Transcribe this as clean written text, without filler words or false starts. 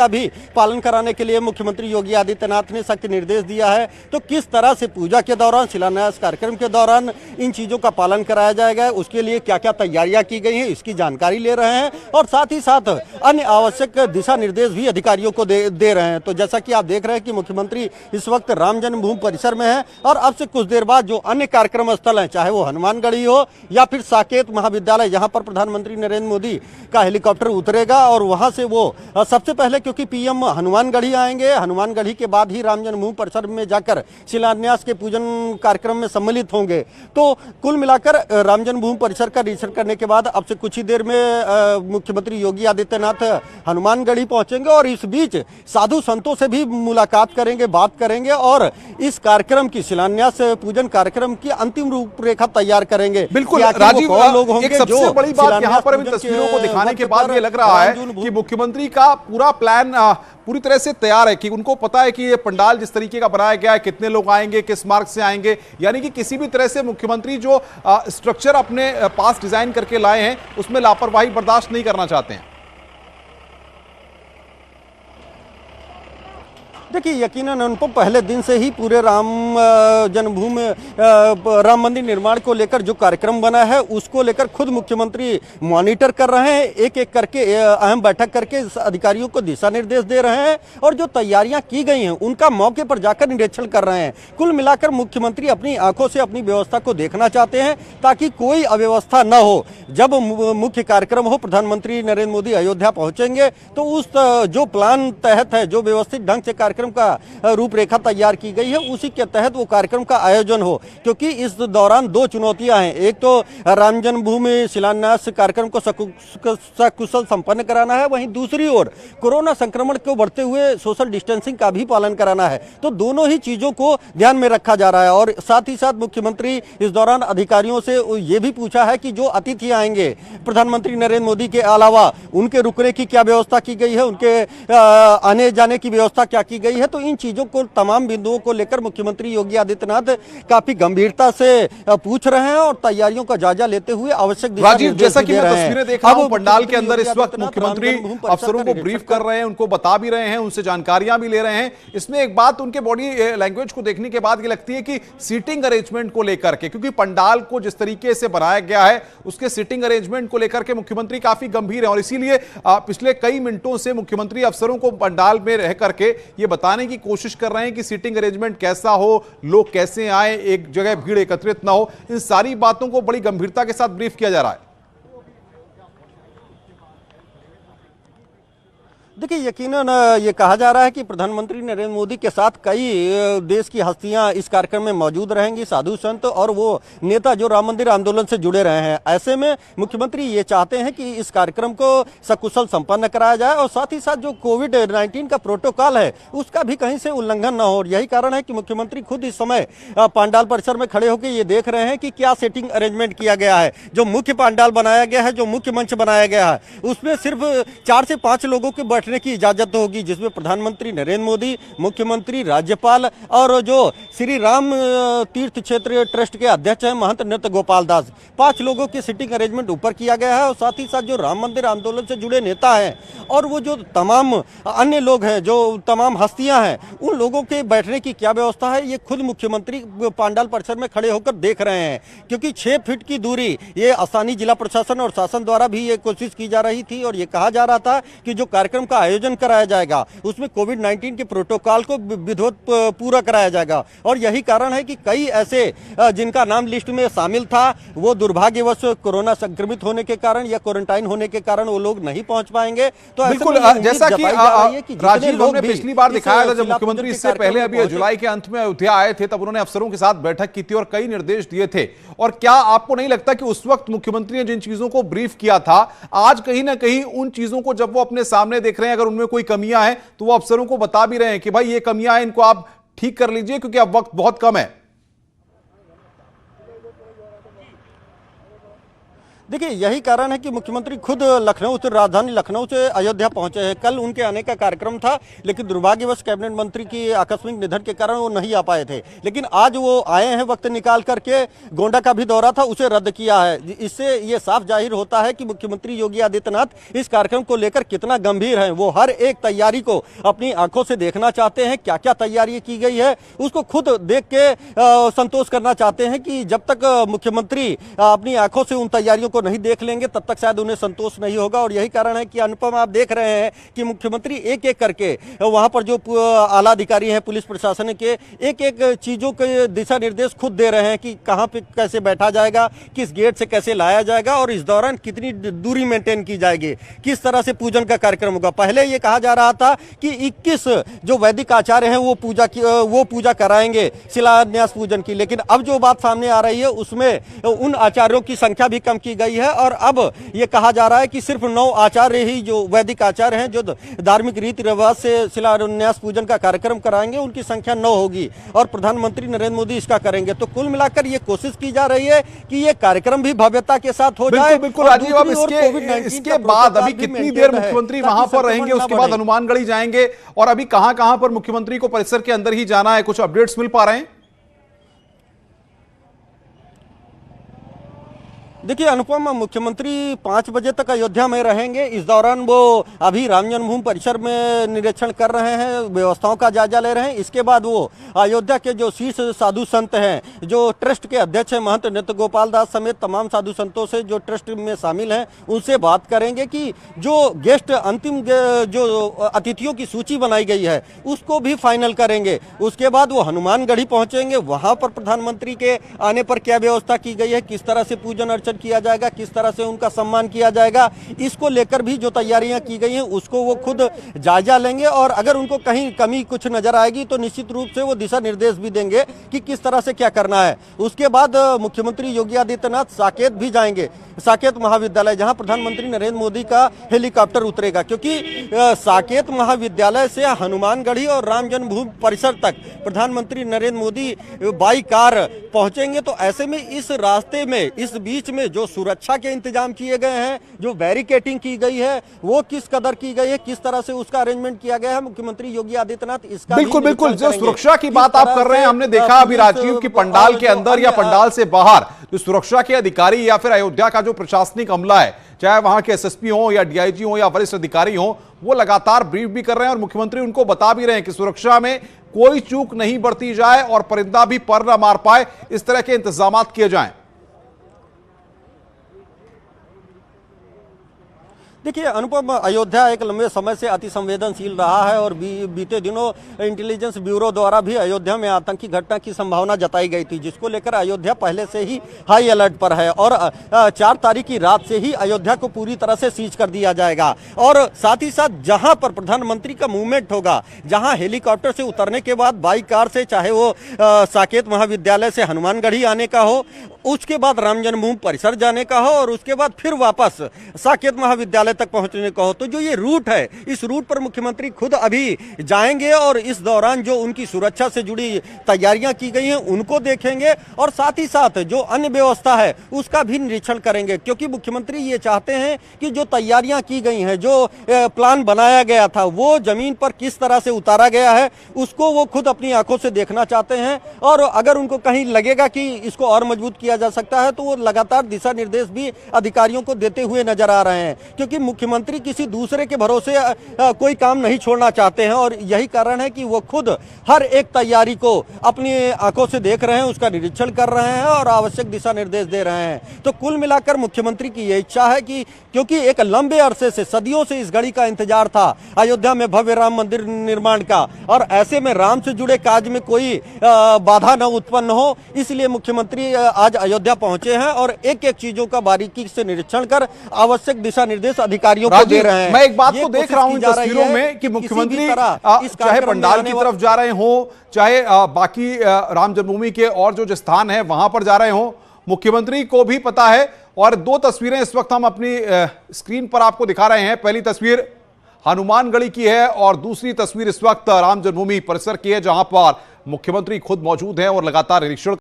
का भी पालन कराने के लिए मुख्यमंत्री योगी आदित्यनाथ ने सख्त निर्देश दिया है। तो किस तरह से पूजा के दौरान, शिलान्यास कार्यक्रम के दौरान इन चीजों का पालन कराया जाएगा, उसके लिए क्या क्या तैयारियां की गई हैं, इसकी जानकारी ले रहे हैं और साथ ही साथ अन्य आवश्यक दिशा निर्देश भी अधिकारियों को दे रहे हैं। तो जैसा कि आप देख रहे हैं कि मुख्यमंत्री इस वक्त राम जन्मभूमि परिसर में है और अब से कुछ देर बाद जो अन्य कार्यक्रम स्थल हैं, चाहे वो हनुमानगढ़ी हो या फिर साकेत महाविद्यालय, जहां पर प्रधानमंत्री नरेंद्र मोदी का हेलीकॉप्टर उतरेगा और वहां से वो सबसे पहले, क्योंकि पीएम हनुमानगढ़ी आएंगे, हनुमानगढ़ी के बाद ही राम जन्मभूमि परिसर में जाकर शिलान्यास के पूजन कार्यक्रम में सम्मिलित होंगे। तो कुल मिलाकर राम जन्मभूमि परिसर का निरीक्षण करने के बाद अब से कुछ ही देर में मुख्यमंत्री योगी आदित्यनाथ हनुमानगढ़ी पहुंचेंगे और इस बीच साधु संतों से भी मुलाकात करेंगे, बात करेंगे और इस कार्यक्रम की, शिलान्यास पूजन कार्यक्रम की अंतिम रूपरेखा तैयार करेंगे। बिल्कुल राजीव, एक सबसे बड़ी बात यहाँ पर इन तस्वीरों को दिखाने के बाद ये लग रहा है कि मुख्यमंत्री का पूरा प्लान पूरी तरह से तैयार है, कि उनको पता है कि ये पंडाल जिस तरीके का बनाया गया है, कितने लोग आएंगे, किस मार्ग से आएंगे, यानी कि किसी भी तरह से मुख्यमंत्री जो स्ट्रक्चर अपने पास डिजाइन करके लाए हैं उसमें लापरवाही बर्दाश्त नहीं करना चाहते हैं। देखिए, यकीनन उनको पहले दिन से ही पूरे राम जन्मभूमि राम मंदिर निर्माण को लेकर जो कार्यक्रम बना है उसको लेकर खुद मुख्यमंत्री मॉनिटर कर रहे हैं, एक एक करके अहम बैठक करके अधिकारियों को दिशा निर्देश दे रहे हैं और जो तैयारियां की गई हैं उनका मौके पर जाकर निरीक्षण कर रहे हैं। कुल मिलाकर मुख्यमंत्री अपनी आंखों से अपनी व्यवस्था को देखना चाहते हैं ताकि कोई अव्यवस्था न हो। जब मुख्य कार्यक्रम हो, प्रधानमंत्री नरेंद्र मोदी अयोध्या पहुंचेंगे तो उस जो प्लान तहत है, जो व्यवस्थित ढंग से कार्यक्रम का रूपरेखा तैयार की गई है, उसी के तहत वो कार्यक्रम का आयोजन हो। क्योंकि इस दौरान दो चुनौतियां हैं, एक तो राम जन्मभूमि शिलान्यास कार्यक्रम को सकुशल संपन्न कराना है, वहीं दूसरी ओर कोरोना संक्रमण को बढ़ते हुए सोशल डिस्टेंसिंग का भी पालन कराना है। तो दोनों ही चीजों को ध्यान में रखा जा रहा है और साथ ही साथ मुख्यमंत्री इस दौरान अधिकारियों से ये भी पूछा है कि जो अतिथि आएंगे प्रधानमंत्री नरेंद्र मोदी के अलावा, उनके रुकने की क्या व्यवस्था की गई है, उनके आने जाने की व्यवस्था क्या की गई है। तो इन चीजों को, तमाम बिंदुओं को लेकर मुख्यमंत्री योगी आदित्यनाथ काफी गंभीरता से पूछ रहे हैं और तैयारियों का जायजा लेते हुए आवश्यक दिशा निर्देश जैसा कि मैं तस्वीरें देख रहा हूं, पंडाल के अंदर इस वक्त मुख्यमंत्री अफसरों को ब्रीफ कर रहे हैं, उनको बता भी रहे हैं, उनसे जानकारियां भी ले रहे हैं। इसमें एक बात उनके बॉडी लैंग्वेज को देखने के बाद ये लगती है कि सीटिंग अरेंजमेंट को लेकर के, क्योंकि पंडाल को जिस तरीके से बनाया गया है उसके सीटिंग अरेंजमेंट को लेकर के मुख्यमंत्री काफी गंभीर है और इसीलिए पिछले कई मिनटों से मुख्यमंत्री अफसरों को पंडाल में रह करके ये बताने की कोशिश कर रहे हैं कि सीटिंग अरेंजमेंट कैसा हो, लोग कैसे आए, एक जगह भीड़ एकत्रित ना हो। इन सारी बातों को बड़ी गंभीरता के साथ ब्रीफ किया जा रहा है। देखिए, यकीनन ये कहा जा रहा है कि प्रधानमंत्री नरेंद्र मोदी के साथ कई देश की हस्तियां इस कार्यक्रम में मौजूद रहेंगी, साधु संत और वो नेता जो राम मंदिर आंदोलन से जुड़े रहे हैं। ऐसे में मुख्यमंत्री ये चाहते हैं कि इस कार्यक्रम को सकुशल संपन्न कराया जाए और साथ ही साथ जो कोविड-19 का प्रोटोकॉल है उसका भी कहीं से उल्लंघन न हो। यही कारण है कि मुख्यमंत्री खुद इस समय पंडाल परिसर में खड़े होकर ये देख रहे हैं कि क्या सेटिंग अरेंजमेंट किया गया है। जो मुख्य पंडाल बनाया गया है, जो मुख्य मंच बनाया गया है, उसमें सिर्फ 4 से 5 लोगों के बैठने की इजाजत होगी, जिसमें प्रधानमंत्री नरेंद्र मोदी, मुख्यमंत्री, राज्यपाल और जो श्री राम तीर्थ क्षेत्र ट्रस्ट के अध्यक्ष हैं महंत नृत्य गोपाल दास, 5 लोगों की सिटिंग अरेंजमेंट ऊपर किया गया है और साथ ही साथ जो राम मंदिर आंदोलन से जुड़े नेता हैं और वो जो तमाम अन्य लोग हैं, जो तमाम हस्तियां हैं, उन लोगों के बैठने की क्या व्यवस्था है, ये खुद मुख्यमंत्री पंडाल परिसर में खड़े होकर देख रहे हैं। क्योंकि 6 फीट की दूरी ये स्थानीय जिला प्रशासन और शासन द्वारा भी ये कोशिश की जा रही थी और ये कहा जा रहा था कि जो कार्यक्रम का आयोजन कराया जाएगा उसमें कोविड-19 के प्रोटोकॉल को विधिवत पूरा कराया जाएगा। और यही कारण है कि कई ऐसे जिनका नाम लिस्ट में शामिल था वो दुर्भाग्यवश कोरोना संक्रमित होने के कारण या क्वारंटाइन होने के कारण वो लोग नहीं पहुंच पाएंगे। तो बिल्कुल, जैसा कि राजीव, हमने पिछली बार दिखाया था जब मुख्यमंत्री इससे पहले अभी जुलाई के अंत में अयोध्या आए थे, तब उन्होंने अफसरों के साथ बैठक की थी और कई निर्देश दिए थे। और क्या आपको नहीं लगता कि उस वक्त मुख्यमंत्री ने जिन चीजों को ब्रीफ किया था, आज कहीं ना कहीं उन चीजों को जब वो अपने सामने देख रहे हैं, अगर उनमें कोई कमियां हैं तो वो अफसरों को बता भी रहे हैं कि भाई ये कमियां हैं, इनको आप ठीक कर लीजिए क्योंकि अब वक्त बहुत कम है। देखिए, यही कारण है कि मुख्यमंत्री खुद लखनऊ से, राजधानी लखनऊ से अयोध्या पहुंचे हैं। कल उनके आने का कार्यक्रम था, लेकिन दुर्भाग्यवश कैबिनेट मंत्री की आकस्मिक निधन के कारण वो नहीं आ पाए थे। लेकिन आज वो आए हैं वक्त निकाल करके। गोंडा का भी दौरा था, उसे रद्द किया है। इससे ये साफ जाहिर होता है कि मुख्यमंत्री योगी आदित्यनाथ इस कार्यक्रम को लेकर कितना गंभीर हैं। वो हर एक तैयारी को अपनी आंखों से देखना चाहते हैं, क्या क्या तैयारी की गई है उसको खुद देख के संतोष करना चाहते हैं कि जब तक मुख्यमंत्री अपनी आंखों से उन तैयारियों को नहीं देख लेंगे तब तक शायद उन्हें संतोष नहीं होगा। और यही कारण है कि अनुपम, आप देख रहे हैं कि मुख्यमंत्री एक एक करके वहां पर जो आला अधिकारी हैं पुलिस प्रशासन के, एक एक चीजों के दिशा निर्देश खुद दे रहे हैं कि कहां पे कैसे बैठा जाएगा, किस गेट से कैसे लाया जाएगा और इस दौरान कितनी दूरी मेंटेन की जाएगी, किस तरह से पूजन का कार्यक्रम होगा। पहले ये कहा जा रहा था कि 21 जो वैदिक आचार्य हैं वो पूजा कराएंगे शिलान्यास पूजन की, लेकिन अब जो बात सामने आ रही है उसमें उन आचार्यों की संख्या भी कम की गई है और अब ये कहा जा रहा है कि सिर्फ 9 आचार्य ही जो वैदिक आचार्य हैं जो धार्मिक रीति रिवाज से शिलान्यास पूजन का कार्यक्रम कराएंगे, उनकी संख्या 9 होगी और प्रधानमंत्री नरेंद्र मोदी इसका करेंगे। तो कुल मिलाकर ये कोशिश की जा रही है कि ये कार्यक्रम भी भव्यता के साथ हो जाए। बिल्कुल राजीव, अब इसके बाद अभी कितनी देर मुख्यमंत्री वहां पर रहेंगे, उसके बाद हनुमानगढ़ी जाएंगे और अभी कहां पर मुख्यमंत्री को परिसर के अंदर ही जाना है, कुछ अपडेट्स मिल पा रहे हैं? देखिए अनुपम, मुख्यमंत्री 5 बजे तक अयोध्या में रहेंगे। इस दौरान वो अभी राम जन्मभूमि परिसर में निरीक्षण कर रहे हैं, व्यवस्थाओं का जायजा ले रहे हैं। इसके बाद वो अयोध्या के जो शीर्ष साधु संत हैं, जो ट्रस्ट के अध्यक्ष हैं महंत नृत्य गोपाल दास समेत तमाम साधु संतों से जो ट्रस्ट में शामिल हैं, उनसे बात करेंगे कि जो गेस्ट अंतिम जो अतिथियों की सूची बनाई गई है उसको भी फाइनल करेंगे। उसके बाद वो हनुमानगढ़ी पहुंचेंगे। वहां पर प्रधानमंत्री के आने पर क्या व्यवस्था की गई है, किस तरह से पूजन अर्चन किया जाएगा, किस तरह से उनका सम्मान किया जाएगा, इसको लेकर भी जो तैयारियां की गई हैं उसको वो खुद जायजा लेंगे और अगर उनको कहीं कमी कुछ नजर आएगी तो निश्चित रूप से वो दिशा निर्देश भी देंगे कि किस तरह से क्या करना है। उसके बाद मुख्यमंत्री योगी आदित्यनाथ साकेत भी जाएंगे, साकेत महाविद्यालय, जहां प्रधानमंत्री नरेंद्र मोदी का हेलीकॉप्टर उतरेगा, क्योंकि साकेत महाविद्यालय से हनुमानगढ़ी और राम जन्मभूमि परिसर तक प्रधानमंत्री नरेंद्र मोदी बाई कार पहुंचेंगे। तो ऐसे में इस रास्ते में, इस बीच में जो सुरक्षा के इंतजाम किए गए हैं, जो बैरिकेटिंग की गई है, वो किस कदर की गई है, किस तरह से उसका अरेंजमेंट किया गया है, मुख्यमंत्री योगी आदित्यनाथ इसका बिल्कुल जो सुरक्षा की बात आप कर रहे हैं, हमने देखा अभी राजीव की पंडाल के अंदर या पंडाल से बाहर जो सुरक्षा के अधिकारी या फिर अयोध्या का जो प्रशासनिक अमला है, चाहे वहां के एसएसपी हो या डीआईजी हो या वरिष्ठ अधिकारी हो, वो लगातार ब्रीफ भी कर रहे हैं और मुख्यमंत्री उनको बता भी रहे हैं कि सुरक्षा में कोई चूक नहीं बरती जाए और परिंदा भी पर न मार पाए, इस तरह के इंतजाम किए जाएं। देखिए अनुपम, अयोध्या एक लंबे समय से अति संवेदनशील रहा है और बीते दिनों इंटेलिजेंस ब्यूरो द्वारा भी अयोध्या में आतंकी घटना की संभावना जताई गई थी, जिसको लेकर अयोध्या पहले से ही हाई अलर्ट पर है और 4 तारीख की रात से ही अयोध्या को पूरी तरह से सीज कर दिया जाएगा। और साथ ही साथ जहां पर प्रधानमंत्री का मूवमेंट होगा, जहां हेलीकॉप्टर से उतरने के बाद बाई कार से, चाहे वो साकेत महाविद्यालय से हनुमानगढ़ी आने का हो, उसके बाद राम जन्मभूमि परिसर जाने का हो और उसके बाद फिर वापस साकेत महाविद्यालय तक पहुंचने का हो, तो जो ये रूट है, इस रूट पर मुख्यमंत्री खुद अभी जाएंगे और इस दौरान जो उनकी सुरक्षा से जुड़ी तैयारियां की गई हैं उनको देखेंगे और साथ ही साथ जो अन्य व्यवस्था है उसका भी निरीक्षण करेंगे, क्योंकि मुख्यमंत्री ये चाहते हैं कि जो तैयारियां की गई हैं, जो प्लान बनाया गया था, वो जमीन पर किस तरह से उतारा गया है उसको वो खुद अपनी आंखों से देखना चाहते हैं और अगर उनको कहीं लगेगा कि इसको और मजबूत किया जा सकता है तो वो लगातार दिशा निर्देश भी अधिकारियों को देते हुए नजर आ रहे हैं, क्योंकि मुख्यमंत्री किसी दूसरे के भरोसे कोई काम नहीं छोड़ना चाहते हैं और यही कारण है कि वो खुद हर एक तैयारी को अपनी आंखों से देख रहे हैं, उसका निरीक्षण कर रहे हैं और आवश्यक दिशा निर्देश दे रहे हैं। तो कुल मिलाकर मुख्यमंत्री की यह इच्छा है कि क्योंकि एक लंबे अरसे से, सदियों से इस घड़ी का इंतजार था अयोध्या में भव्य राम मंदिर निर्माण का और ऐसे में राम से जुड़े कार्य में कोई बाधा न उत्पन्न हो, इसलिए मुख्यमंत्री आज अयोध्या पहुंचे हैं और एक एक चीजों का बारीकी से निरीक्षण कर आवश्यक दिशा निर्देश अधिकारियों को दे रहे हैं। मैं एक बात को देख रहा हूं इन तस्वीरों में कि मुख्यमंत्री चाहे पंडाल की तरफ जा रहे हो, चाहे बाकी राम जन्मभूमि के और जो स्थान है वहां पर जा रहे हो, मुख्यमंत्री को भी पता है। और 2 तस्वीरें इस वक्त हम अपनी स्क्रीन पर आपको दिखा रहे हैं। पहली तस्वीर हनुमानगढ़ी की है और दूसरी तस्वीर इस वक्त राम जन्मभूमि परिसर की है, जहां पर मुख्यमंत्री खुद मौजूद हैं और लगातार निरीक्षण